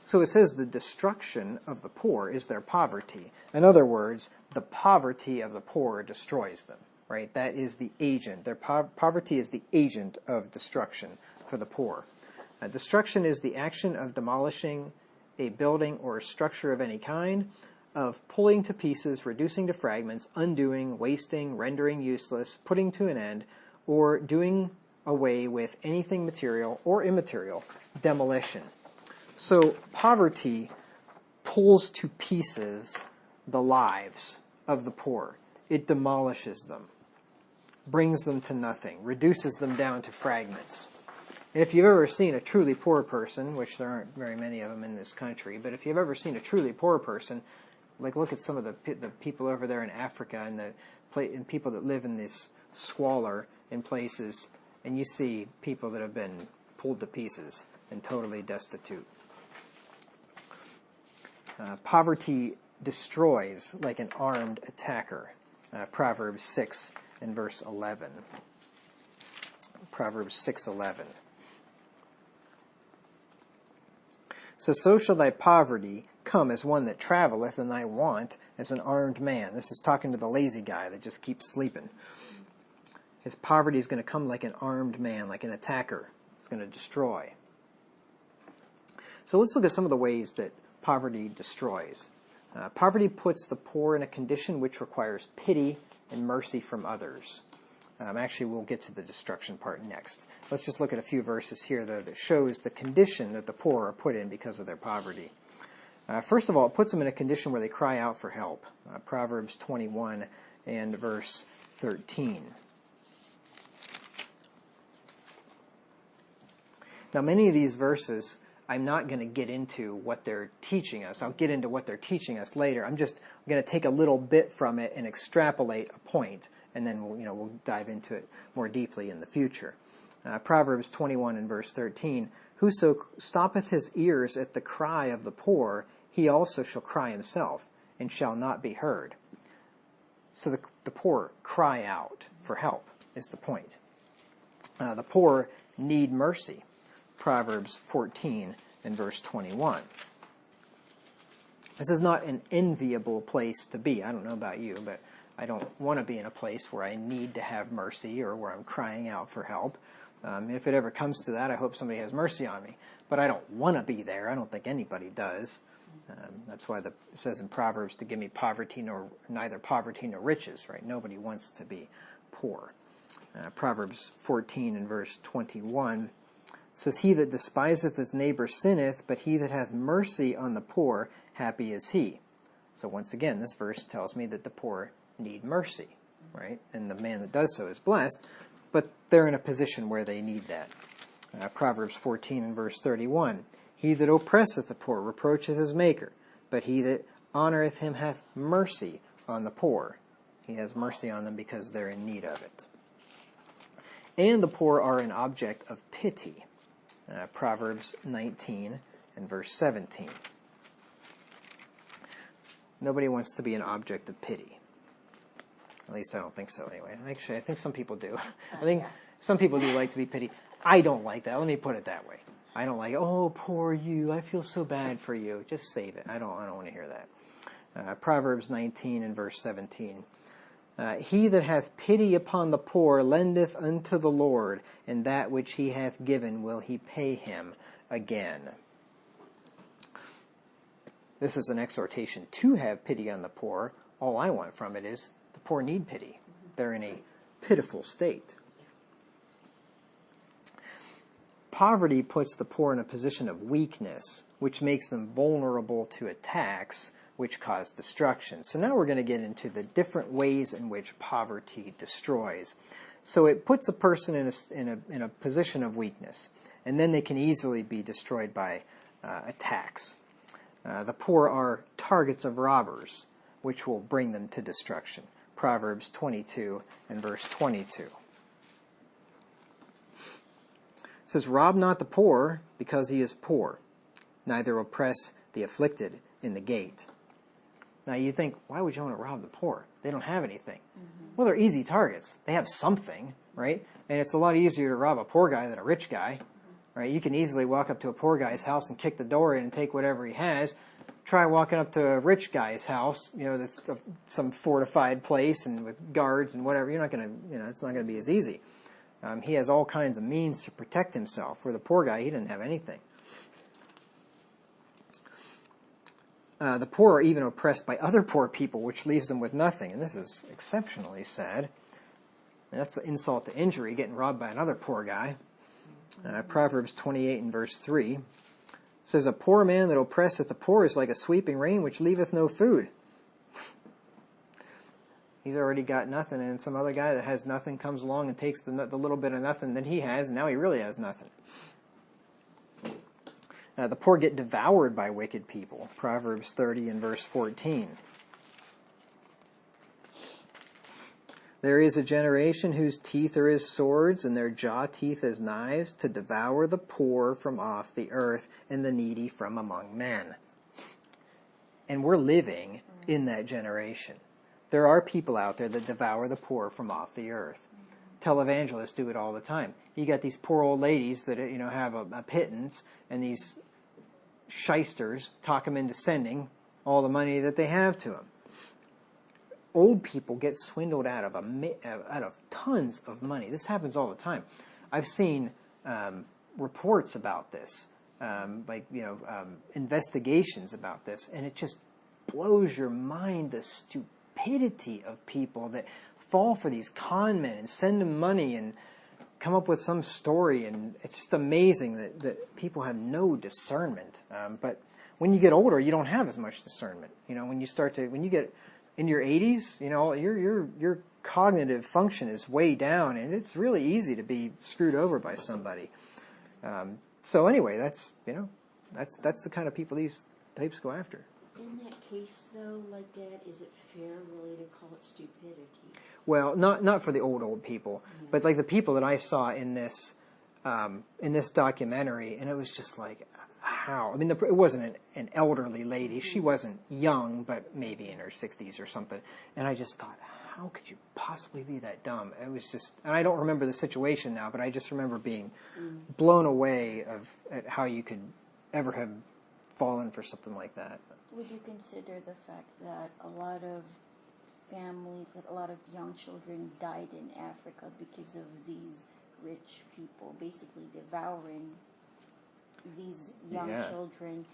So it says the destruction of the poor is their poverty. In other words, the poverty of the poor destroys them, right? That is the agent. Their poverty is the agent of destruction for the poor. Destruction is the action of demolishing a building or a structure of any kind, of pulling to pieces, reducing to fragments, undoing, wasting, rendering useless, putting to an end, or doing away with anything material or immaterial, demolition. So poverty pulls to pieces the lives of the poor. It demolishes them, brings them to nothing, reduces them down to fragments. And if you've ever seen a truly poor person, which there aren't very many of them in this country, but if you've ever seen a truly poor person, like look at some of the people over there in Africa and people that live in this squalor in places, and you see people that have been pulled to pieces and totally destitute. Poverty destroys like an armed attacker. Proverbs 6 and verse 11. Proverbs 6:11. So shall thy poverty come as one that traveleth, and thy want as an armed man. This is talking to the lazy guy that just keeps sleeping. His poverty is going to come like an armed man, like an attacker. It's going to destroy. So let's look at some of the ways that poverty destroys. Poverty puts the poor in a condition which requires pity and mercy from others. Actually, we'll get to the destruction part next. Let's just look at a few verses here, though, that shows the condition that the poor are put in because of their poverty. First of all, it puts them in a condition where they cry out for help. Proverbs 21 and verse 13. Now, many of these verses, I'm not going to get into what they're teaching us. I'll get into what they're teaching us later. I'm going to take a little bit from it and extrapolate a point, and then we'll dive into it more deeply in the future. Proverbs 21 and verse 13, "Whoso stoppeth his ears at the cry of the poor, he also shall cry himself, and shall not be heard." So the poor cry out for help. is the point. The poor need mercy. Proverbs 14 and verse 21. This is not an enviable place to be. I don't know about you, but I don't want to be in a place where I need to have mercy or where I'm crying out for help. If it ever comes to that, I hope somebody has mercy on me. But I don't want to be there. I don't think anybody does. That's why it says in Proverbs to give me neither poverty nor riches, right? Nobody wants to be poor. Proverbs 14 and verse 21 says, "He that despiseth his neighbor sinneth, but he that hath mercy on the poor, happy is he." So once again, this verse tells me that the poor need mercy, right? And the man that does so is blessed, but they're in a position where they need that. Proverbs 14 and verse 31, "He that oppresseth the poor reproacheth his maker, but he that honoreth him hath mercy on the poor." He has mercy on them because they're in need of it. And the poor are an object of pity. Proverbs 19 and verse 17. Nobody wants to be an object of pity. At least I don't think so anyway. Actually, I think some people do. I think some people do like to be pitied. I don't like that. Let me put it that way. I don't like, "Oh, poor you. I feel so bad for you." Just save it. I don't want to hear that. Proverbs 19 and verse 17. "He that hath pity upon the poor lendeth unto the Lord, and that which he hath given will he pay him again." This is an exhortation to have pity on the poor. All I want from it is the poor need pity. They're in a pitiful state. Poverty puts the poor in a position of weakness, which makes them vulnerable to attacks which cause destruction. So now we're going to get into the different ways in which poverty destroys. So it puts a person in a position of weakness, and then they can easily be destroyed by attacks. The poor are targets of robbers, which will bring them to destruction. Proverbs 22 and verse 22. It says, "Rob not the poor because he is poor, neither oppress the afflicted in the gate." Now you think, why would you want to rob the poor? They don't have anything. Well, they're easy targets. They have something, right? And it's a lot easier to rob a poor guy than a rich guy, right? You can easily walk up to a poor guy's house and kick the door in and take whatever he has. Try walking up to a rich guy's house, that's some fortified place and with guards and whatever. You're not going to, it's not going to be as easy. He has all kinds of means to protect himself. Where the poor guy, he didn't have anything. The poor are even oppressed by other poor people, which leaves them with nothing. And this is exceptionally sad. And that's an insult to injury, getting robbed by another poor guy. Proverbs 28 and verse 3 says, "A poor man that oppresseth the poor is like a sweeping rain, which leaveth no food." He's already got nothing, and some other guy that has nothing comes along and takes the little bit of nothing that he has, and now he really has nothing. The poor get devoured by wicked people. Proverbs 30 and verse 14. "There is a generation whose teeth are as swords, and their jaw teeth as knives, to devour the poor from off the earth, and the needy from among men." And we're living in that generation. There are people out there that devour the poor from off the earth. Televangelists do it all the time. You got these poor old ladies that have a pittance, and these shysters talk them into sending all the money that they have to them. Old people get swindled out of tons of money. This happens all the time. I've seen reports about this, investigations about this, and it just blows your mind, the stupidity of people that fall for these con men and send them money and come up with some story, and it's just amazing that people have no discernment. But when you get older, you don't have as much discernment. When you get in your 80s, your cognitive function is way down, and it's really easy to be screwed over by somebody. So anyway, that's the kind of people these types go after. In that case, though, like that, is it fair really to call it stupidity? Well, not for the old people, but like the people that I saw in this documentary, and it was just like, how? I mean, it wasn't an elderly lady. She wasn't young, but maybe in her 60s or something. And I just thought, how could you possibly be that dumb? It was just, and I don't remember the situation now, but I just remember being blown away at how you could ever have fallen for something like that. Would you consider the fact that a lot of families, like a lot of young children died in Africa because of these rich people basically devouring these young children,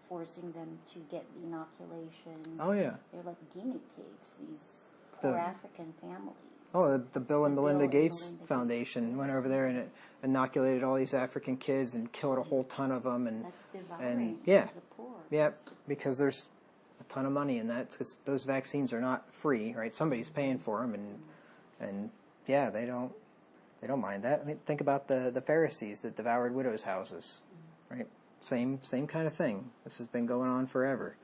forcing them to get the inoculation? Oh, yeah. They're like guinea pigs, these poor African families. Oh, the Bill and Melinda Gates Foundation went over there and it inoculated all these African kids and killed a whole ton of them. And that's devouring yeah, the poor. Yeah, because there's a ton of money in that. Because those vaccines are not free, right? Somebody's paying for them, and yeah, they don't mind that. I mean, think about the Pharisees that devoured widows' houses, right? Same kind of thing. This has been going on forever.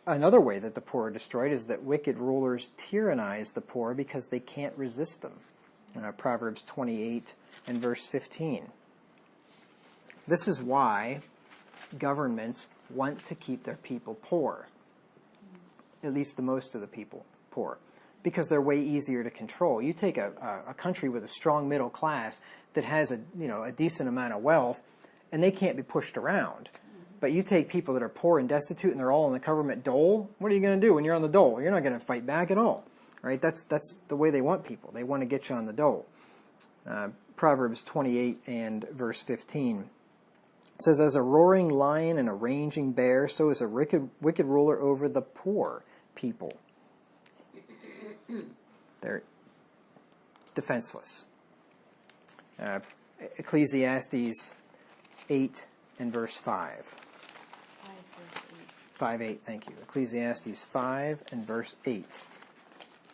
Another way that the poor are destroyed is that wicked rulers tyrannize the poor because they can't resist them. Proverbs 28 and verse 15. This is why governments want to keep their people poor, at least the most of the people poor, because they're way easier to control. You take a country with a strong middle class that has a decent amount of wealth, and they can't be pushed around. But you take people that are poor and destitute and they're all on the government dole, what are you going to do when you're on the dole? You're not going to fight back at all, right? That's the way they want people. They want to get you on the dole. Proverbs 28 and verse 15 says, as a roaring lion and a raging bear, so is a wicked ruler over the poor people. They're defenseless. Ecclesiastes 8 and verse 5. 5:8, thank you. Ecclesiastes 5 and verse 8.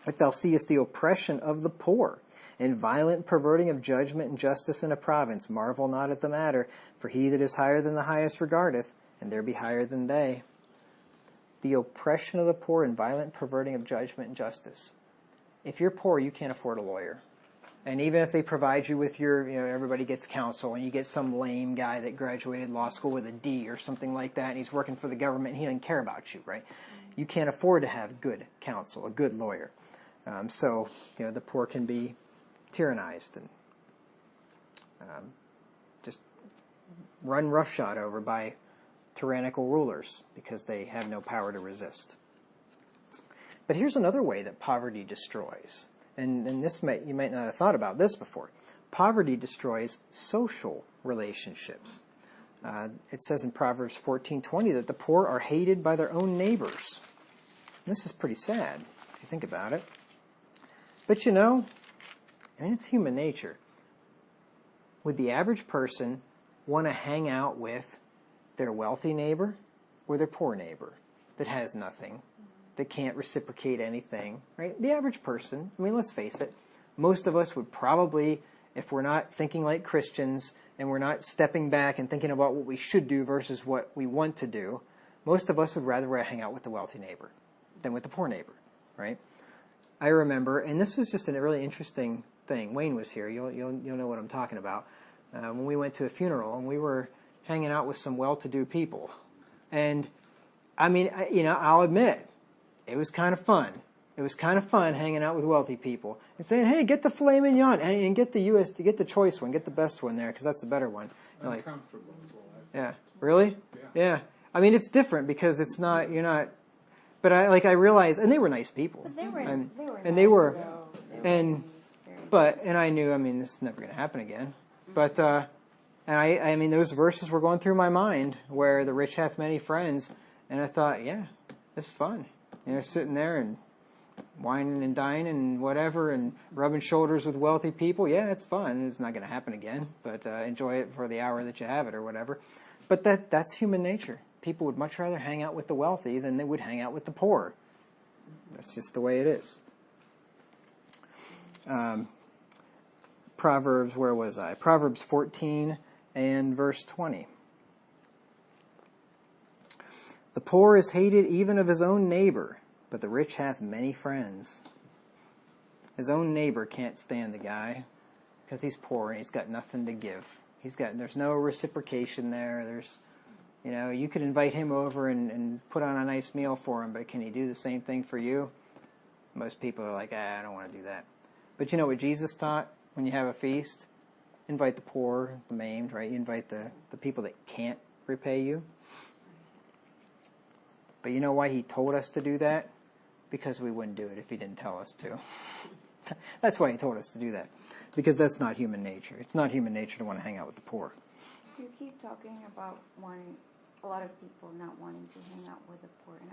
But thou seest the oppression of the poor, and violent perverting of judgment and justice in a province. Marvel not at the matter, for he that is higher than the highest regardeth, and there be higher than they. The oppression of the poor and violent perverting of judgment and justice. If you're poor, you can't afford a lawyer. And even if they provide you with everybody gets counsel, and you get some lame guy that graduated law school with a D or something like that, and he's working for the government, and he doesn't care about you, right? You can't afford to have good counsel, a good lawyer. So the poor can be tyrannized and just run roughshod over by tyrannical rulers because they have no power to resist. But here's another way that poverty destroys. And this you might not have thought about this before. Poverty destroys social relationships. It says in Proverbs 14:20 that the poor are hated by their own neighbors. And this is pretty sad, if you think about it. But it's human nature. Would the average person want to hang out with their wealthy neighbor or their poor neighbor that has nothing, that can't reciprocate anything, right? The average person, let's face it, most of us would probably, if we're not thinking like Christians and we're not stepping back and thinking about what we should do versus what we want to do, most of us would rather hang out with the wealthy neighbor than with the poor neighbor, right? I remember, and this was just a really interesting thing. Wayne was here. You'll know what I'm talking about. When we went to a funeral and we were hanging out with some well-to-do people. And, I'll admit, it was kind of fun. It was kind of fun hanging out with wealthy people and saying, "Hey, get the filet mignon and get the choice one, get the best one there because that's the better one." Uncomfortable. Yeah, really? Yeah. It's different because it's not But I realized, and they were nice people. But they were and nice, they were, though. and I knew, this is never going to happen again. But those verses were going through my mind where the rich hath many friends, and I thought, yeah, this is fun. Sitting there and whining and dining and whatever and rubbing shoulders with wealthy people. Yeah, it's fun. It's not going to happen again, but enjoy it for the hour that you have it or whatever. But that's human nature. People would much rather hang out with the wealthy than they would hang out with the poor. That's just the way it is. Proverbs, where was I? Proverbs 14 and verse 20. The poor is hated even of his own neighbor, but the rich hath many friends. His own neighbor can't stand the guy because he's poor and he's got nothing to give. There's no reciprocation there. You know, you could invite him over and put on a nice meal for him, but can he do the same thing for you? Most people are like, I don't want to do that. But you know what Jesus taught when you have a feast? Invite the poor, the maimed, right? You invite the people that can't repay you. But you know why he told us to do that? Because we wouldn't do it if he didn't tell us to. That's why he told us to do that. Because that's not human nature. It's not human nature to want to hang out with the poor. You keep talking about a lot of people not wanting to hang out with the poor, and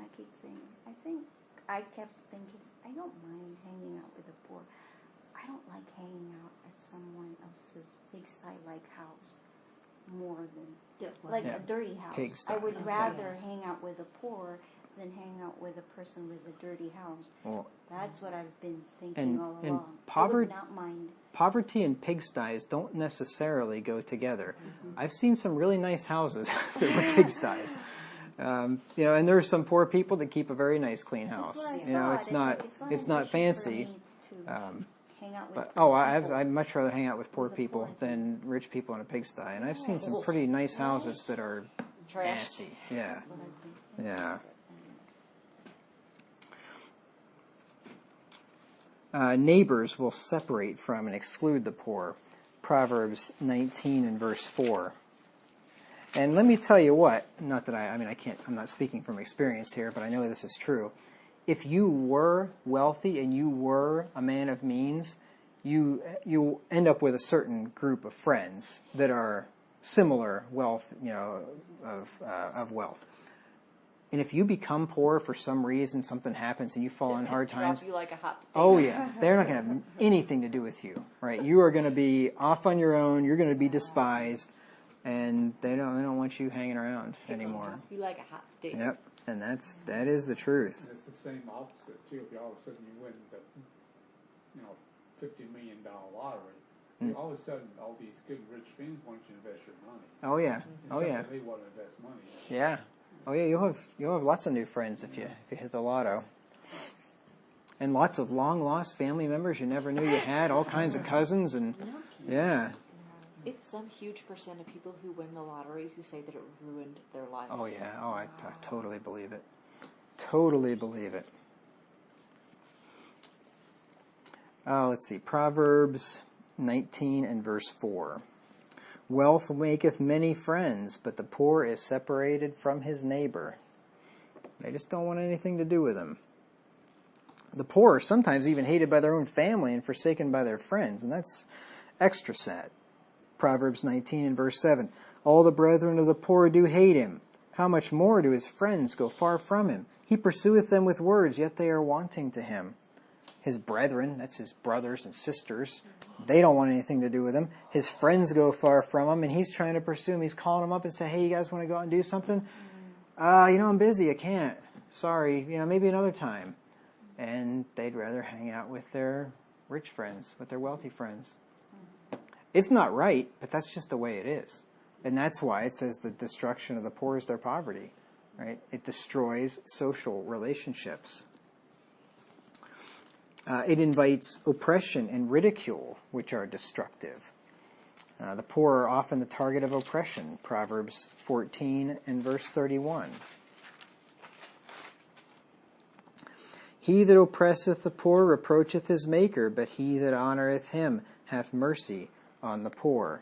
I kept thinking, I don't mind hanging out with the poor. I don't like hanging out at someone else's pigsty-like house more than a dirty house. Pigsty. I would rather hang out with the poor than hang out with a person with a dirty house. Well, that's what I've been thinking all and along. I would not mind. Poverty and pigsties don't necessarily go together. I've seen some really nice houses that were pigsties. And there's some poor people that keep a very nice, clean house. It's not fancy. Hang out with But I'd much rather hang out with poor people than rich people in a pigsty. And I've seen some pretty nice houses that are nasty. Yeah. Yeah. Neighbors will separate from and exclude the poor. Proverbs 19 and verse 4. And let me tell you what, not that I'm not speaking from experience here, but I know this is true. If you were wealthy and you were a man of means, you end up with a certain group of friends that are similar wealth, of wealth. And if you become poor for some reason, something happens and you fall in hard times. Drop you like a hot potato. Oh yeah, they're not going to have anything to do with you, right? You are going to be off on your own. You're going to be despised, and they don't want you hanging around anymore. You like a hot potato. Yep, and that is the truth. And it's the same opposite too. If all of a sudden you win the $50 million lottery, all of a sudden all these good rich friends want you to invest your money. Oh yeah, They want to invest money. Yeah. Oh yeah, you'll have lots of new friends if you hit the lotto. And lots of long lost family members you never knew you had, all kinds of cousins and yeah. It's some huge percent of people who win the lottery who say that it ruined their life. Oh yeah. Oh, I totally believe it. Totally believe it. Let's see. Proverbs 19 and verse 4. Wealth maketh many friends, but the poor is separated from his neighbor. They just don't want anything to do with him. The poor are sometimes even hated by their own family and forsaken by their friends, and that's extra sad. Proverbs 19 and verse 7. All the brethren of the poor do hate him. How much more do his friends go far from him? He pursueth them with words, yet they are wanting to him. His brethren, that's his brothers and sisters, they don't want anything to do with him. His friends go far from him, and he's trying to pursue him. He's calling them up and say, hey, you guys want to go out and do something? I'm busy. I can't. Sorry. Maybe another time. And they'd rather hang out with their rich friends, with their wealthy friends. It's not right, but that's just the way it is. And that's why it says the destruction of the poor is their poverty, right? It destroys social relationships. It invites oppression and ridicule, which are destructive. The poor are often the target of oppression. Proverbs 14 and verse 31. He that oppresseth the poor reproacheth his maker, but he that honoureth him hath mercy on the poor.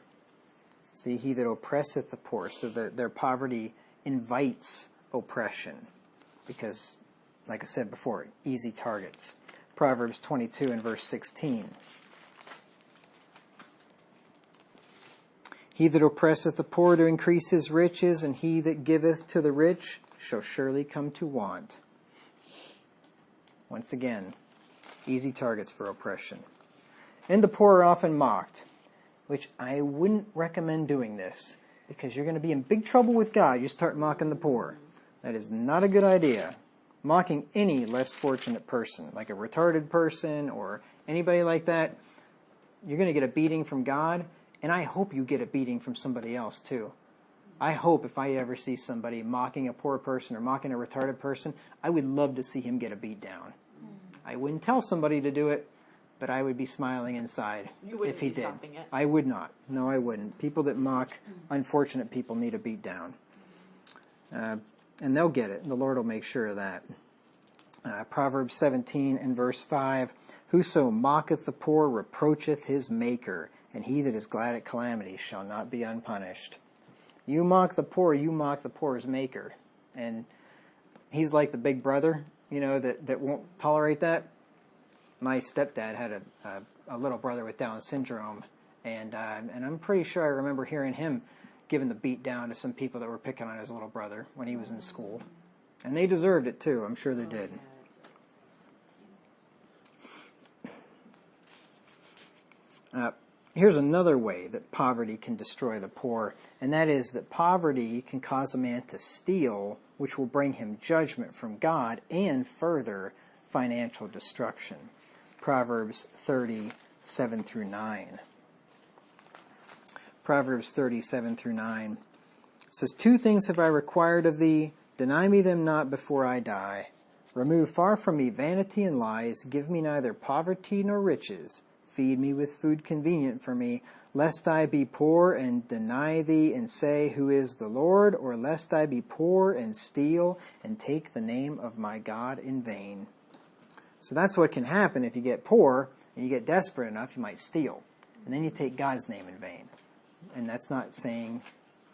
See, he that oppresseth the poor, so that their poverty invites oppression. Because, like I said before, easy targets. Proverbs 22 and verse 16. He that oppresseth the poor to increase his riches, and he that giveth to the rich shall surely come to want. Once again, easy targets for oppression. And the poor are often mocked, which I wouldn't recommend doing this, because you're going to be in big trouble with God. You start mocking the poor. That is not a good idea. Mocking any less fortunate person, like a retarded person or anybody like that, you're going to get a beating from God, and I hope you get a beating from somebody else too. I hope if I ever see somebody mocking a poor person or mocking a retarded person, I would love to see him get a beat down. I wouldn't tell somebody to do it, but I would be smiling inside if he did. Stopping it. I would not. No, I wouldn't. People that mock unfortunate people need a beat down. And they'll get it. The Lord will make sure of that. Proverbs 17 and verse 5, whoso mocketh the poor reproacheth his maker, and he that is glad at calamity shall not be unpunished. You mock the poor, you mock the poor's maker. And he's like the big brother, that won't tolerate that. My stepdad had a little brother with Down syndrome, and I'm pretty sure I remember hearing him giving the beat down to some people that were picking on his little brother when he was in school. And they deserved it too, I'm sure they did. Here's another way that poverty can destroy the poor, and that is that poverty can cause a man to steal, which will bring him judgment from God and further financial destruction. Proverbs 30:7 through 9. Proverbs 30:7 through 9 says, 2 things have I required of thee, deny me them not before I die. Remove far from me vanity and lies, give me neither poverty nor riches. Feed me with food convenient for me, lest I be poor and deny thee and say, who is the Lord? Or lest I be poor and steal and take the name of my God in vain. So that's what can happen if you get poor and you get desperate enough, you might steal. And then you take God's name in vain. And that's not saying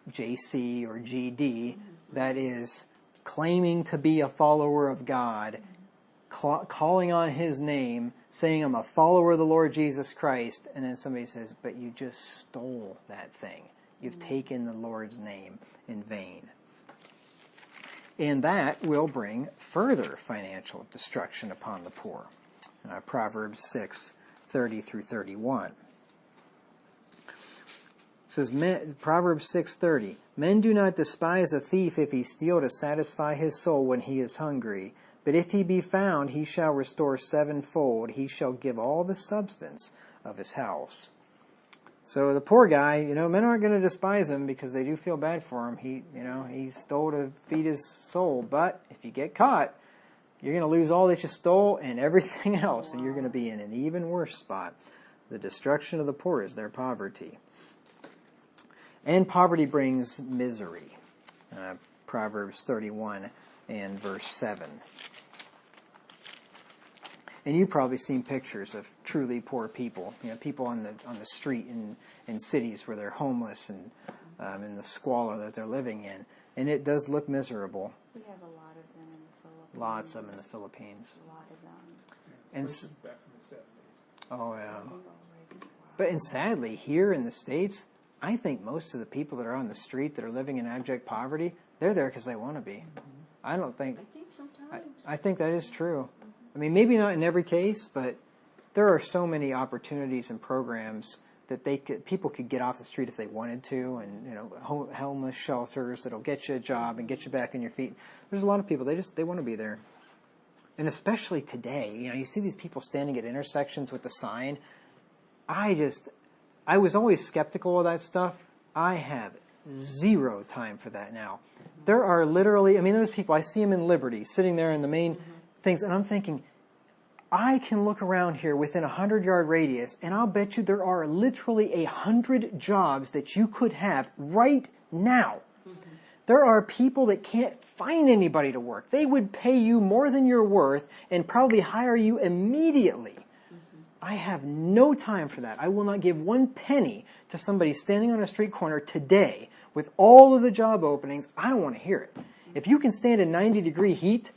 JC or GD. That is claiming to be a follower of God, calling on His name, saying I'm a follower of the Lord Jesus Christ, and then somebody says, but you just stole that thing. You've taken the Lord's name in vain. And that will bring further financial destruction upon the poor. Proverbs 6:30 through 31. It says, Proverbs 6:30, men do not despise a thief if he steal to satisfy his soul when he is hungry. But if he be found, he shall restore sevenfold. He shall give all the substance of his house. So the poor guy, men aren't going to despise him because they do feel bad for him. He stole to feed his soul. But if you get caught, you're going to lose all that you stole and everything else. And you're going to be in an even worse spot. The destruction of the poor is their poverty. And poverty brings misery. Proverbs 31 and verse 7. And you've probably seen pictures of truly poor people. People on the street in cities where they're homeless and in the squalor that they're living in. And it does look miserable. We have a lot of them in the Philippines. Lots of them in the Philippines. A lot of them. And And back in the 70s. oh yeah. Wow. But sadly, here in the States, I think most of the people that are on the street that are living in abject poverty, they're there because they want to be. I don't think. I think sometimes. I think that is true. I mean, maybe not in every case, but there are so many opportunities and programs that people could get off the street if they wanted to, and homeless shelters that'll get you a job and get you back on your feet. There's a lot of people they want to be there, and especially today. You see these people standing at intersections with the sign. I was always skeptical of that stuff. I have zero time for that now. There are literally, those people, I see them in Liberty, sitting there in the main things, and I'm thinking, I can look around here within 100-yard radius, and I'll bet you there are literally 100 jobs that you could have right now. There are people that can't find anybody to work. They would pay you more than you're worth and probably hire you immediately. I have no time for that. I will not give one penny to somebody standing on a street corner today with all of the job openings. I don't want to hear it. If you can stand in 90-degree heat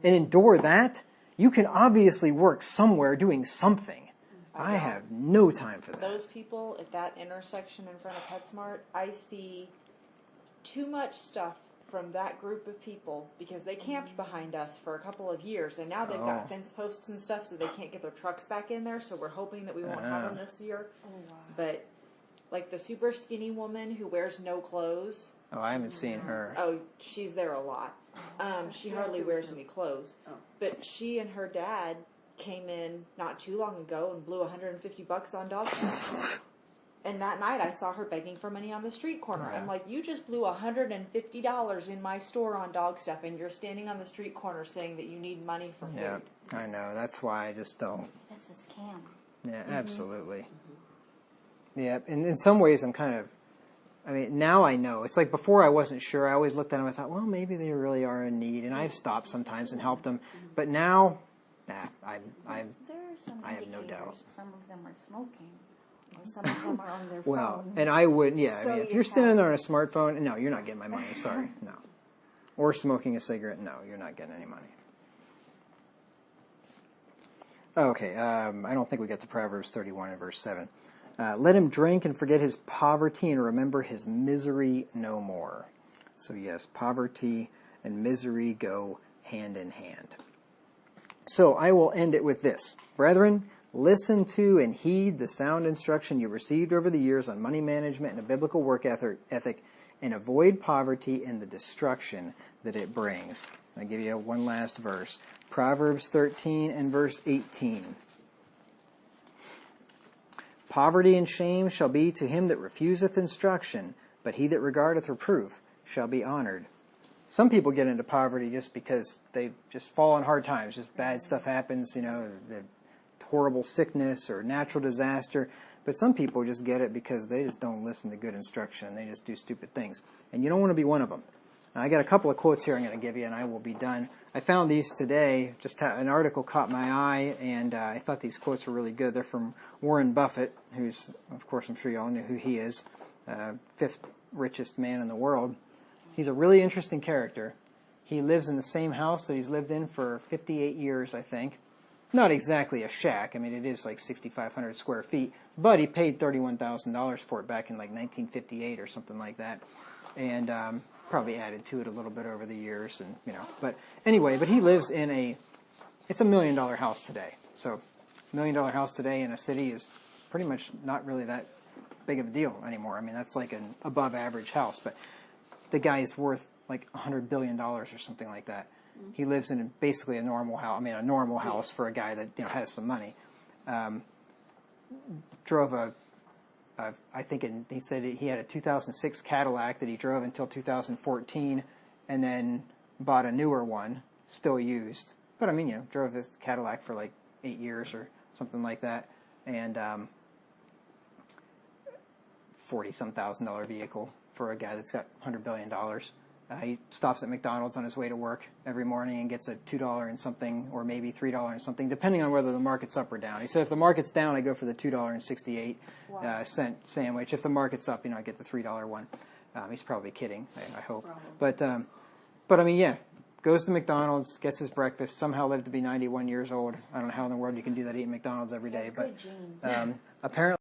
and endure that, you can obviously work somewhere doing something. I have no time for that. Those people at that intersection in front of PetSmart, I see too much stuff from that group of people because they camped behind us for a couple of years, and now they've got fence posts and stuff so they can't get their trucks back in there, so we're hoping that we won't have them this year. Oh, wow. But like the super skinny woman who wears no clothes. Oh, I haven't seen her. Oh, she's there a lot. She hardly wears any clothes. But she and her dad came in not too long ago and blew $150 on dog food. And that night I saw her begging for money on the street corner. Yeah. I'm like, you just blew $150 in my store on dog stuff, and you're standing on the street corner saying that you need money for food. Yeah, I know. That's why I just don't. That's a scam. Yeah, absolutely. Yeah, and in some ways I'm kind of I mean, now I know. It's like before I wasn't sure. I always looked at them and I thought, well, maybe they really are in need. And I've stopped sometimes and helped them. But now, There are some I have no doubt. indicators. Some of them are smoking. Or some of them are on their well, phones. and I would, yeah. I So mean, if you you're standing have- there on a smartphone, no, you're not getting my money. Sorry, no. Or smoking a cigarette, no, you're not getting any money. Okay, I don't think we got to Proverbs 31 and verse 7. Let him drink and forget his poverty and remember his misery no more. So yes, poverty and misery go hand in hand. So I will end it with this. Brethren, listen to and heed the sound instruction you received over the years on money management and a biblical work ethic, and avoid poverty and the destruction that it brings. I'll give you one last verse. Proverbs 13 and verse 18. Poverty and shame shall be to him that refuseth instruction, but he that regardeth reproof shall be honored. Some people get into poverty just because they just fall on hard times. Just bad stuff happens, the horrible sickness or natural disaster. But some people just get it because they just don't listen to good instruction. They just do stupid things. And you don't want to be one of them. I got a couple of quotes here I'm going to give you, and I will be done. I found these today. Just an article caught my eye, and I thought these quotes were really good. They're from Warren Buffett, who's, of course, I'm sure you all know who he is, fifth richest man in the world. He's a really interesting character. He lives in the same house that he's lived in for 58 years, I think. Not exactly a shack. I mean, it is like 6,500 square feet, but he paid $31,000 for it back in like 1958 or something like that. And probably added to it a little bit over the years, and but anyway, but he lives in it's $1 million house today. So $1 million house today in a city is pretty much not really that big of a deal anymore. I mean, that's like an above average house, but the guy is worth like $100 billion or something like that. He lives in basically a normal house. I mean, a normal house for a guy that has some money. Drove I think he said he had a 2006 Cadillac that he drove until 2014, and then bought a newer one, still used. But I mean, drove this Cadillac for like 8 years or something like that, and $40-some thousand vehicle for a guy that's got $100 billion. He stops at McDonald's on his way to work every morning and gets a $2 and something, or maybe $3 and something, depending on whether the market's up or down. He said if the market's down, I go for the $2.68 cent sandwich. If the market's up, I get the $3 one. He's probably kidding, I hope. Probably. But I mean, yeah, goes to McDonald's, gets his breakfast, somehow lived to be 91 years old. I don't know how in the world you can do that eating McDonald's every day, but apparently.